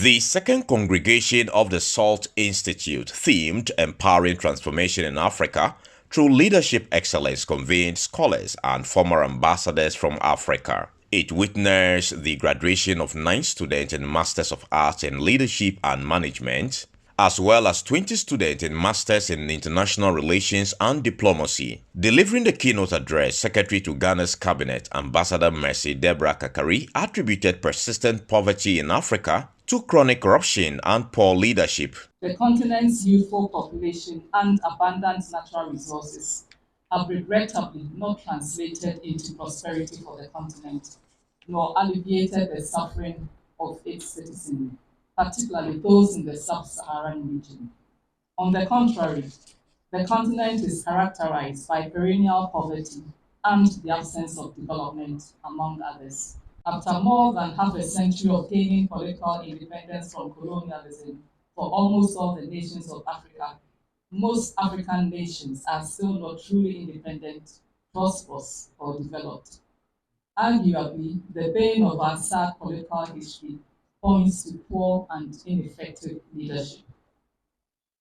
The second congregation of the SALT Institute, themed Empowering Transformation in Africa through Leadership Excellence, convened scholars and former ambassadors from Africa. It witnessed the graduation of 9 students in Masters of Arts in Leadership and Management, as well as 20 students in Masters in International Relations and Diplomacy. Delivering the keynote address, Secretary to Ghana's Cabinet, Ambassador Mercy Debrah-Karikari, attributed persistent poverty in Africa to chronic corruption and poor leadership. The continent's youthful population and abundant natural resources have regrettably not translated into prosperity for the continent, nor alleviated the suffering of its citizens, particularly those in the sub-Saharan region. On the contrary, the continent is characterized by perennial poverty and the absence of development, among others. After more than half a century of gaining political independence from colonialism for almost all the nations of Africa, most African nations are still not truly independent, prosperous, or developed. Arguably, the bane of our sad political history points to poor and ineffective leadership.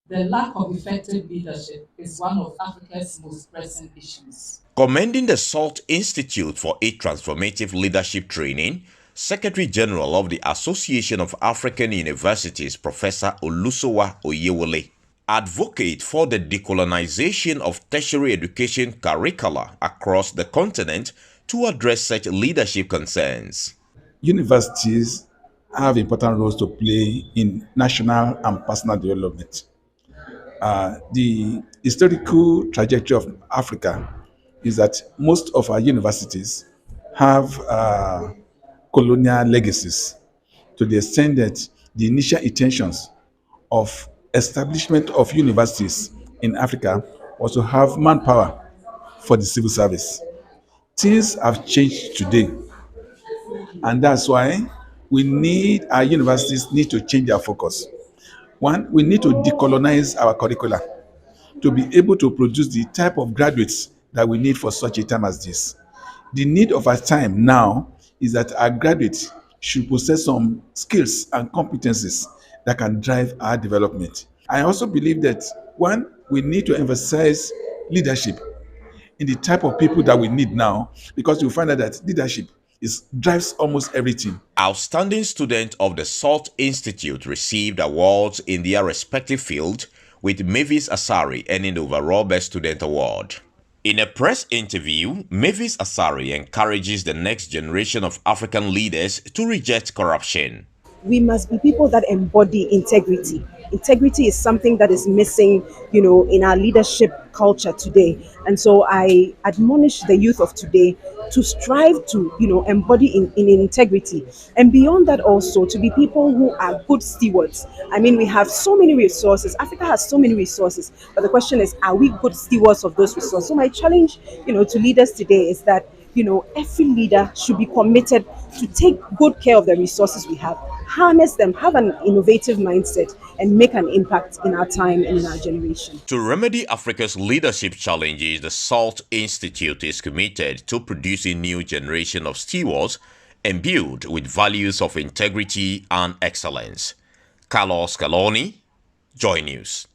The lack of effective leadership is one of Africa's most pressing issues. Commending the SALT Institute for its transformative leadership training, Secretary General of the Association of African Universities, Professor Olusowa Oyewole, advocate for the decolonization of tertiary education curricula across the continent to address such leadership concerns. Universities have important roles to play in national and personal development. The historical trajectory of Africa is that most of our universities have colonial legacies, to the extent that the initial intentions of establishment of universities in Africa was to have manpower for the civil service. Things have changed today, and that's why our universities need to change their focus. One, we need to decolonize our curricula to be able to produce the type of graduates that we need for such a time as this. The need of our time now is that our graduates should possess some skills and competencies that can drive our development. I also believe that, one, we need to emphasize leadership in the type of people that we need now, because you find out that leadership drives almost everything. Outstanding students of the SALT Institute received awards in their respective field, with Mavis Asari earning the overall Best Student Award. In a press interview, Mavis Asari encourages the next generation of African leaders to reject corruption. We must be people that embody integrity. Integrity is something that is missing, in our leadership culture today. And so I admonish the youth of today to strive to, embody in integrity. And beyond that also, to be people who are good stewards. I mean, we have so many resources. Africa has so many resources. But the question is, are we good stewards of those resources? So my challenge, to leaders today is that, every leader should be committed to take good care of the resources we have, harness them, have an innovative mindset, and make an impact in our time and in our generation. To remedy Africa's leadership challenges, the SALT Institute is committed to producing new generation of stewards imbued with values of integrity and excellence. Carlos Caloni, Joy News.